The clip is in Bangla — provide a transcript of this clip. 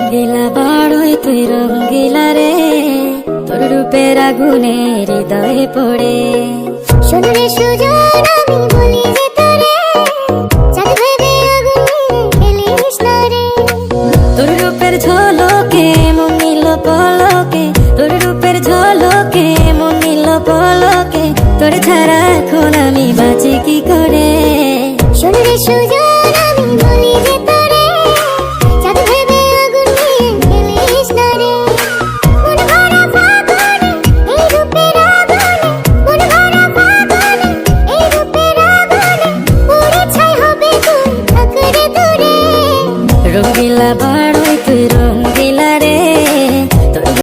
রঙ্গিলা বাড়ই তুই রঙ্গিলা রে, তোর রূপের আগুনে হৃদয়ে পড়ে। শোন রে সুজন আমি বলি যে তোরে, চাঁদ ভেবে আগুন খেলিস না রে। তোর রূপের ঝলকে মন নিল পলকে, তোর রূপের ঝলকে মন নিল পলকে, তোর ছাড়া এখন আমি বাঁচি কি করে। শোন রে সুজন